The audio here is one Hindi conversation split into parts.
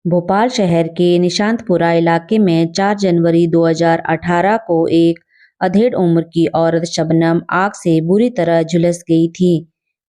भोपाल शहर के निशांतपुरा इलाके में 4 जनवरी 2018 को एक अधेड़ उम्र की औरत शबनम आग से बुरी तरह झुलस गई थी।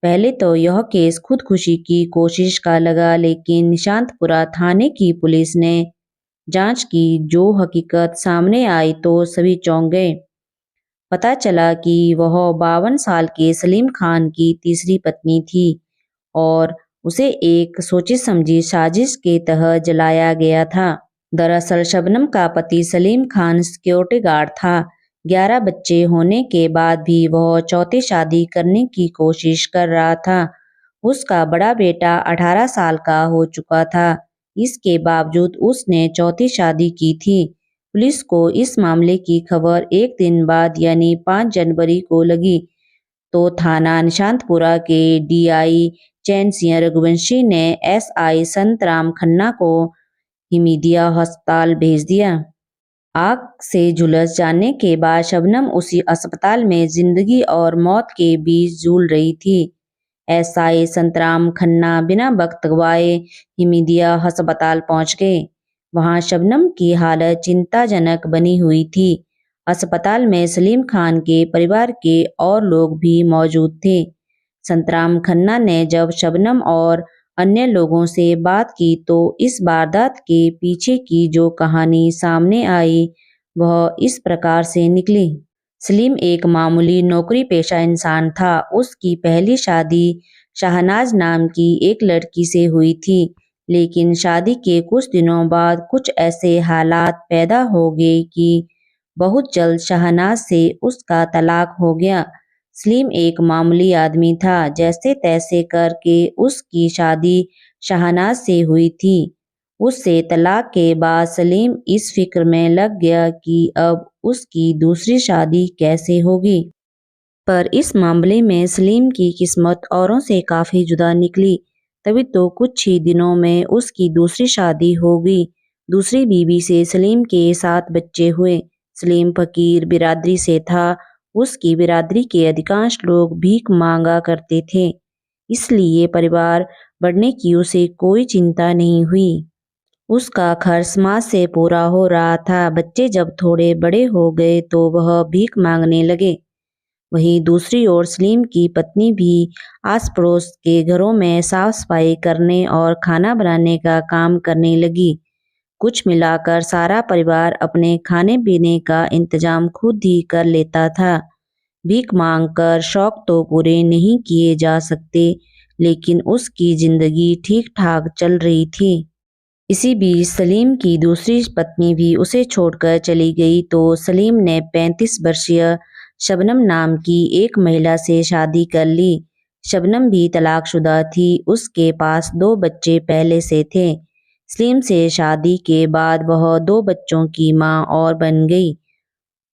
पहले तो यह केस खुदकुशी की कोशिश का लगा, लेकिन निशांतपुरा थाने की पुलिस ने जांच की। जो हकीकत सामने आई तो सभी चौंक गए। पता चला कि वह 52 साल के सलीम खान की तीसरी पत्नी थी और उसे एक सोची समझी साजिश के तहत जलाया गया था। दरअसल शबनम का पति सलीम खान सिक्योरिटी गार्ड था। 11 बच्चे होने के बाद भी वह चौथी शादी करने की कोशिश कर रहा था। उसका बड़ा बेटा 18 साल का हो चुका था। इसके बावजूद उसने चौथी शादी की थी। पुलिस को इस मामले की खबर एक दिन बाद यानी 5 जनवरी को लगी तो थाना निशांतपुरा के डीआई चैन सिंह रघुवंशी ने एसआई संतराम खन्ना को हिमीदिया अस्पताल भेज दिया। आग से झुलस जाने के बाद शबनम उसी अस्पताल में जिंदगी और मौत के बीच झूल रही थी। एसआई संतराम खन्ना बिना वक्त गवाए हिमीदिया अस्पताल पहुंच गए। वहां शबनम की हालत चिंताजनक बनी हुई थी। अस्पताल में सलीम खान के परिवार के और लोग भी मौजूद थे। संतराम खन्ना ने जब शबनम और अन्य लोगों से बात की तो इस वारदात के पीछे की जो कहानी सामने आई वह इस प्रकार से निकली। सलीम एक मामूली नौकरी पेशा इंसान था। उसकी पहली शादी शाहनाज नाम की एक लड़की से हुई थी, लेकिन शादी के कुछ दिनों बाद कुछ ऐसे हालात पैदा हो गए कि बहुत जल्द शाहनाज से उसका तलाक हो गया। सलीम एक मामूली आदमी था। जैसे तैसे करके उसकी शादी शाहनाज से हुई थी। उससे तलाक के बाद सलीम इस फिक्र में लग गया कि अब उसकी दूसरी शादी कैसे होगी। पर इस मामले में सलीम की किस्मत औरों से काफ़ी जुदा निकली। तभी तो कुछ ही दिनों में उसकी दूसरी शादी हो गई। दूसरी बीवी से सलीम के 7 बच्चे हुए। सलीम फकीर बिरादरी से था। उसकी बिरादरी के अधिकांश लोग भीख मांगा करते थे, इसलिए परिवार बढ़ने की उसे कोई चिंता नहीं हुई। उसका खर्च माँ से पूरा हो रहा था। बच्चे जब थोड़े बड़े हो गए तो वह भीख मांगने लगे। वहीं दूसरी ओर सलीम की पत्नी भी आस पड़ोस के घरों में साफ सफाई करने और खाना बनाने का काम करने लगी। कुछ मिलाकर सारा परिवार अपने खाने पीने का इंतजाम खुद ही कर लेता था। भीख मांगकर शौक तो पूरे नहीं किए जा सकते, लेकिन उसकी जिंदगी ठीक ठाक चल रही थी। इसी बीच सलीम की दूसरी पत्नी भी उसे छोड़कर चली गई तो सलीम ने 35 वर्षीय शबनम नाम की एक महिला से शादी कर ली। शबनम भी तलाकशुदा थी। उसके पास 2 बच्चे पहले से थे। सलीम से शादी के बाद वह 2 बच्चों की मां और बन गई।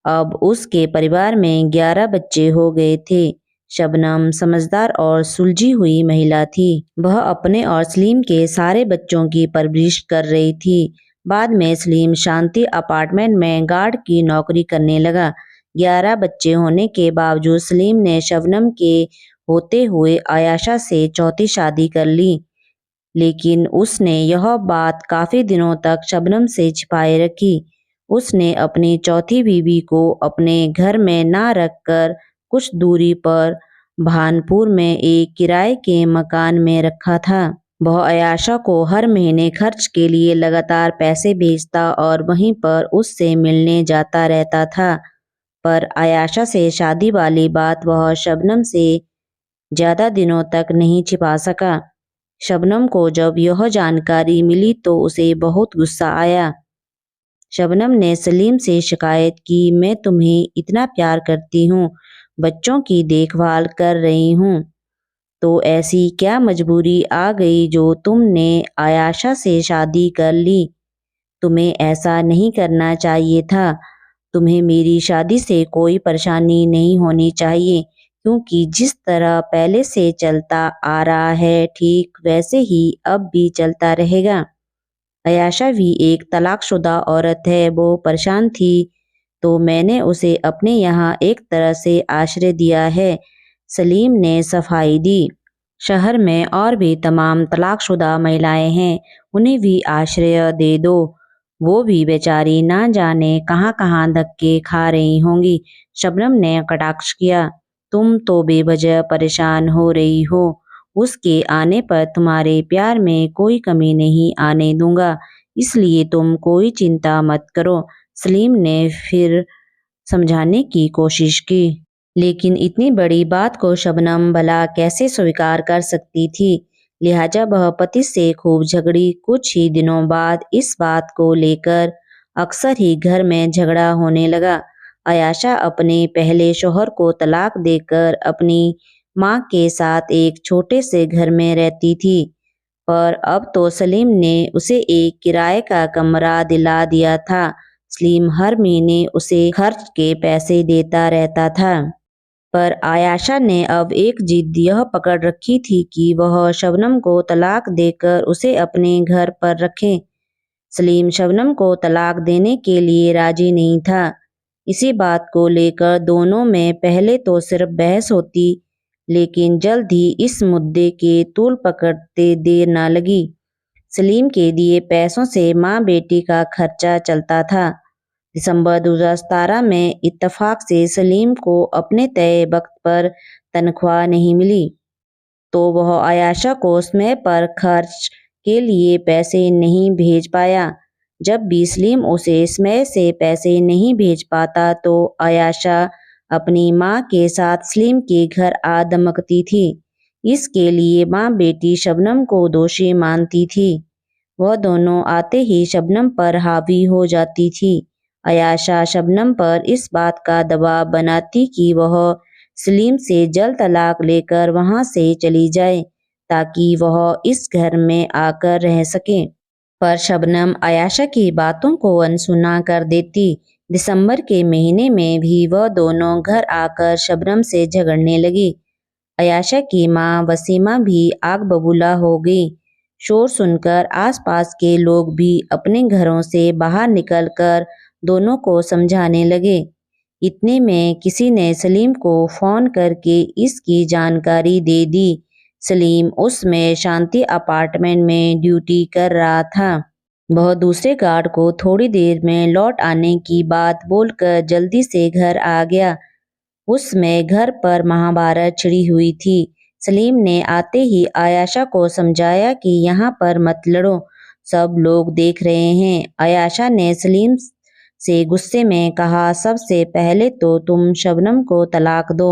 अब उसके परिवार में 11 बच्चे हो गए थे। शबनम समझदार और सुलझी हुई महिला थी। वह अपने और सलीम के सारे बच्चों की परवरिश कर रही थी। बाद में सलीम शांति अपार्टमेंट में गार्ड की नौकरी करने लगा। 11 बच्चे होने के बावजूद सलीम ने शबनम के होते हुए आयाशा से चौथी शादी कर ली, लेकिन उसने यह बात काफी दिनों तक शबनम से छिपाए रखी। उसने अपनी चौथी बीवी को अपने घर में ना रखकर कुछ दूरी पर भानपुर में एक किराए के मकान में रखा था। वह आयाशा को हर महीने खर्च के लिए लगातार पैसे भेजता और वहीं पर उससे मिलने जाता रहता था। पर आयाशा से शादी वाली बात वह शबनम से ज्यादा दिनों तक नहीं छिपा सका। शबनम को जब यह जानकारी मिली तो उसे बहुत गुस्सा आया। शबनम ने सलीम से शिकायत की, मैं तुम्हें इतना प्यार करती हूँ, बच्चों की देखभाल कर रही हूँ, तो ऐसी क्या मजबूरी आ गई जो तुमने आयाशा से शादी कर ली। तुम्हें ऐसा नहीं करना चाहिए था। तुम्हें मेरी शादी से कोई परेशानी नहीं होनी चाहिए, क्योंकि जिस तरह पहले से चलता आ रहा है ठीक वैसे ही अब भी चलता रहेगा। आयाशा भी एक तलाकशुदा औरत है। वो परेशान थी तो मैंने उसे अपने यहाँ एक तरह से आश्रय दिया है। सलीम ने सफाई दी। शहर में और भी तमाम तलाकशुदा महिलाएं हैं, उन्हें भी आश्रय दे दो। वो भी बेचारी ना जाने कहाँ कहाँ धक्के खा रही होंगी। शबनम ने कटाक्ष किया। तुम तो बेवजह परेशान हो रही हो। उसके आने पर तुम्हारे प्यार में कोई कमी नहीं आने दूंगा, इसलिए तुम कोई चिंता मत करो। सलीम ने फिर समझाने की कोशिश की, लेकिन इतनी बड़ी बात को शबनम भला कैसे स्वीकार कर सकती थी। लिहाजा वह पति से खूब झगड़ी। कुछ ही दिनों बाद इस बात को लेकर अक्सर ही घर में झगड़ा होने लगा। आयाशा अपने पहले शौहर को तलाक देकर अपनी माँ के साथ एक छोटे से घर में रहती थी, पर अब तो सलीम ने उसे एक किराए का कमरा दिला दिया था। सलीम हर महीने उसे खर्च के पैसे देता रहता था, पर आयाशा ने अब एक जिद यह पकड़ रखी थी कि वह शबनम को तलाक देकर उसे अपने घर पर रखे। सलीम शबनम को तलाक देने के लिए राजी नहीं था। इसी बात को लेकर दोनों में पहले तो सिर्फ बहस होती, लेकिन जल्द ही इस मुद्दे के तूल पकड़ते देर न लगी। सलीम के दिए पैसों से माँ बेटी का खर्चा चलता था। दिसंबर 2017 में इत्तेफाक से सलीम को अपने तय वक्त पर तनख्वाह नहीं मिली, तो वह आयाशा को समय पर खर्च के लिए पैसे नहीं भेज पाया। जब भी सलीम उसे समय से पैसे नहीं भेज पाता तो आयाशा अपनी माँ के साथ सलीम के घर आ धमकती थी। इसके लिए माँ बेटी शबनम को दोषी मानती थी। वह दोनों आते ही शबनम पर हावी हो जाती थी। आयाशा शबनम पर इस बात का दबाव बनाती कि वह सलीम से जल्द तलाक लेकर वहां से चली जाए, ताकि वह इस घर में आकर रह सके। पर शबनम आयाशा की बातों को अनसुना कर देती। दिसंबर के महीने में भी वह दोनों घर आकर शबनम से झगड़ने लगी। आयाशा की माँ वसीमा भी आग बबूला हो गई। शोर सुनकर आसपास के लोग भी अपने घरों से बाहर निकलकर दोनों को समझाने लगे। इतने में किसी ने सलीम को फोन करके इसकी जानकारी दे दी। सलीम उसमें शांति अपार्टमेंट में ड्यूटी कर रहा था। वह दूसरे गार्ड को थोड़ी देर में लौट आने की बात बोलकर जल्दी से घर आ गया। उसमें घर पर महाभारत छिड़ी हुई थी। सलीम ने आते ही आयाशा को समझाया कि यहाँ पर मत लड़ो, सब लोग देख रहे हैं। आयाशा ने सलीम से गुस्से में कहा, सबसे पहले तो तुम शबनम को तलाक दो,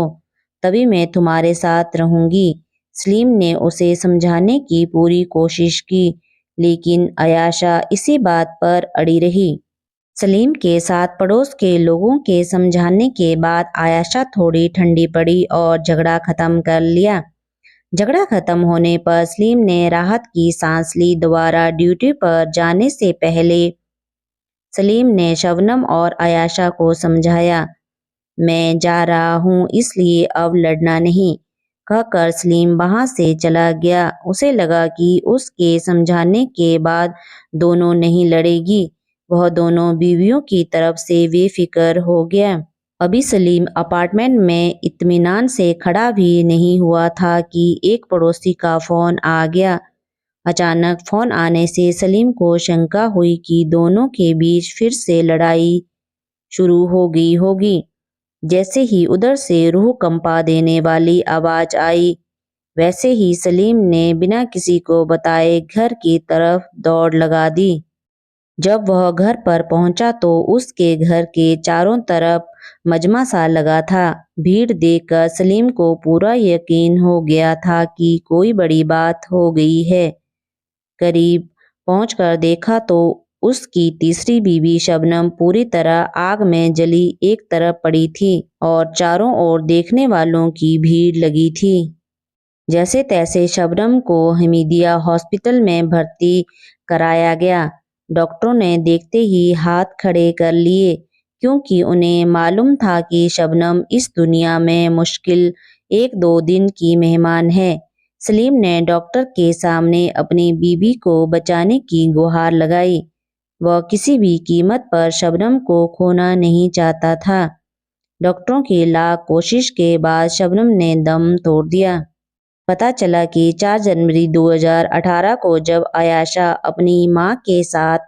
तभी मैं तुम्हारे साथ रहूंगी। सलीम ने उसे समझाने की पूरी कोशिश की, लेकिन आयाशा इसी बात पर अड़ी रही। सलीम के साथ पड़ोस के लोगों के समझाने के बाद आयाशा थोड़ी ठंडी पड़ी और झगड़ा खत्म कर लिया। झगड़ा खत्म होने पर सलीम ने राहत की सांस ली। दोबारा ड्यूटी पर जाने से पहले सलीम ने शबनम और आयाशा को समझाया, मैं जा रहा हूँ, इसलिए अब लड़ना नहीं, कहकर सलीम वहां से चला गया। उसे लगा कि उसके समझाने के बाद दोनों नहीं लड़ेगी। वह दोनों बीवियों की तरफ से बेफिक्र हो गया। अभी सलीम अपार्टमेंट में इत्मीनान से खड़ा भी नहीं हुआ था कि एक पड़ोसी का फोन आ गया। अचानक फोन आने से सलीम को शंका हुई कि दोनों के बीच फिर से लड़ाई शुरू हो गई होगी। जैसे ही उधर से रूह कंपा देने वाली आवाज आई, वैसे ही सलीम ने बिना किसी को बताए घर की तरफ दौड़ लगा दी। जब वह घर पर पहुंचा तो उसके घर के चारों तरफ मजमा सा लगा था। भीड़ देखकर सलीम को पूरा यकीन हो गया था कि कोई बड़ी बात हो गई है। करीब पहुंचकर देखा तो उसकी तीसरी बीवी शबनम पूरी तरह आग में जली एक तरफ पड़ी थी और चारों ओर देखने वालों की भीड़ लगी थी। जैसे तैसे शबनम को हमीदिया हॉस्पिटल में भर्ती कराया गया। डॉक्टरों ने देखते ही हाथ खड़े कर लिए, क्योंकि उन्हें मालूम था कि शबनम इस दुनिया में मुश्किल 1-2 दिन की मेहमान है। सलीम ने डॉक्टर के सामने अपनी बीवी को बचाने की गुहार लगाई। वह किसी भी कीमत पर शबनम को खोना नहीं चाहता था। डॉक्टरों की लाख कोशिश के बाद शबनम ने दम तोड़ दिया। पता चला कि 4 जनवरी 2018 को जब आयाशा अपनी मां के साथ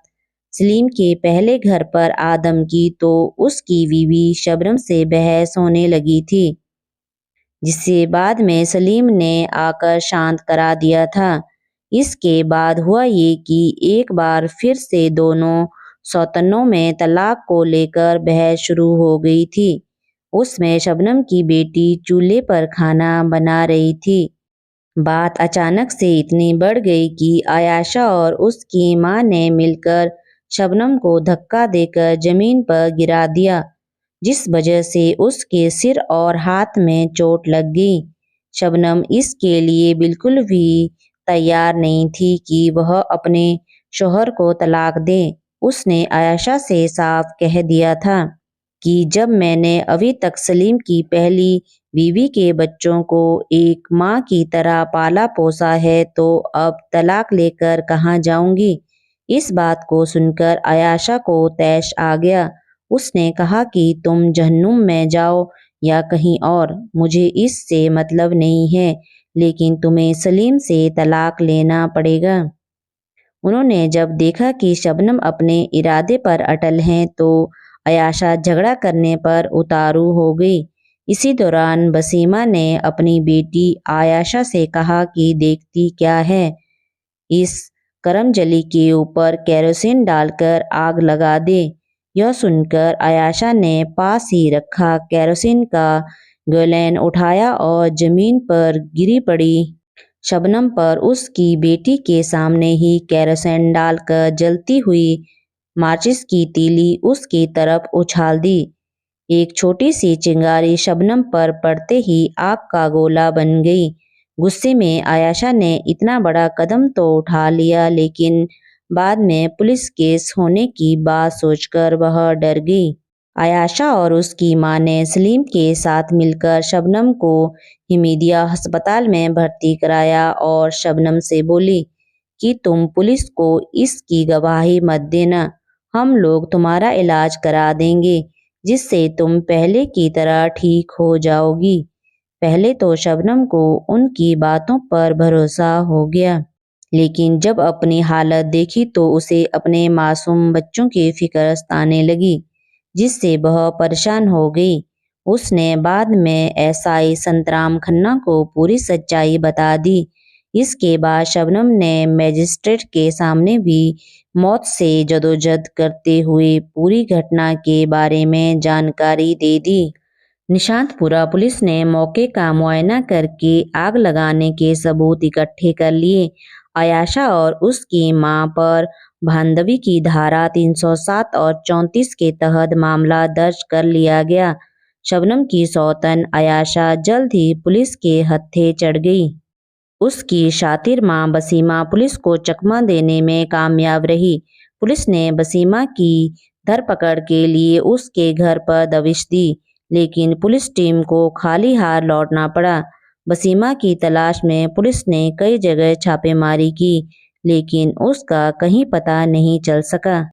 सलीम के पहले घर पर आदम की तो उसकी बीवी शबनम से बहस होने लगी थी, जिसे बाद में सलीम ने आकर शांत करा दिया था। इसके बाद हुआ ये कि एक बार फिर से दोनों सौतनों में तलाक को लेकर बहस शुरू हो गई थी। उसमें शबनम की बेटी चूल्हे पर खाना बना रही थी। बात अचानक से इतनी बढ़ गई कि आयाशा और उसकी मां ने मिलकर शबनम को धक्का देकर जमीन पर गिरा दिया, जिस वजह से उसके सिर और हाथ में चोट लग गई। शबनम इसके लिए बिल्कुल भी तैयार नहीं थी कि वह अपने शौहर को तलाक दे। उसने आयशा से साफ कह दिया था कि जब मैंने अभी तक सलीम की पहली बीवी के बच्चों को एक माँ की तरह पाला पोसा है तो अब तलाक लेकर कहाँ जाऊंगी। इस बात को सुनकर आयशा को तैश आ गया। उसने कहा कि तुम जहन्नुम में जाओ या कहीं और, मुझे इससे मतलब नहीं है, लेकिन तुम्हें सलीम से तलाक लेना पड़ेगा। उन्होंने जब देखा कि शबनम अपने इरादे पर अटल हैं तो आयशा झगड़ा करने पर उतारू हो गई। इसी दौरान बसीमा ने अपनी बेटी आयशा से कहा कि देखती क्या है, इस करमजली के ऊपर केरोसिन डालकर आग लगा दे। यह सुनकर आयशा ने पास ही रखा केरोसिन का गैलन उठाया और जमीन पर गिरी पड़ी शबनम पर उसकी बेटी के सामने ही केरोसिन डालकर जलती हुई माचिस की तीली उसकी तरफ उछाल दी। एक छोटी सी चिंगारी शबनम पर पड़ते ही आग का गोला बन गई। गुस्से में आयशा ने इतना बड़ा कदम तो उठा लिया, लेकिन बाद में पुलिस केस होने की बात सोचकर वह डर गई। आयशा और उसकी मां ने सलीम के साथ मिलकर शबनम को हिमीदिया अस्पताल में भर्ती कराया और शबनम से बोली कि तुम पुलिस को इसकी गवाही मत देना, हम लोग तुम्हारा इलाज करा देंगे जिससे तुम पहले की तरह ठीक हो जाओगी। पहले तो शबनम को उनकी बातों पर भरोसा हो गया, लेकिन जब अपनी हालत देखी तो उसे अपने मासूम बच्चों की फिक्र सताने लगी, जिससे वह परेशान हो गई। उसने बाद में एसआई संतराम खन्ना को पूरी सच्चाई बता दी। इसके बाद शबनम ने मजिस्ट्रेट के सामने भी मौत से जदोजहद करते हुए पूरी घटना के बारे में जानकारी दे दी। निशांतपुरा पुलिस ने मौके का मुआयना करके आग लगाने के सबूत इकट्ठे कर लिए। आयशा और उसकी मां पर भांदवी की धारा 307 और 34 के तहत मामला दर्ज कर लिया गया। शबनम की सौतन आयशा जल्द ही पुलिस के हत्थे चढ़ गई। उसकी शातिर मां बसीमा पुलिस को चकमा देने में कामयाब रही। पुलिस ने बसीमा की धरपकड़ के लिए उसके घर पर दबिश दी, लेकिन पुलिस टीम को खाली हाथ लौटना पड़ा। बसीमा की तलाश में पुलिस ने कई जगह छापेमारी की, लेकिन उसका कहीं पता नहीं चल सका।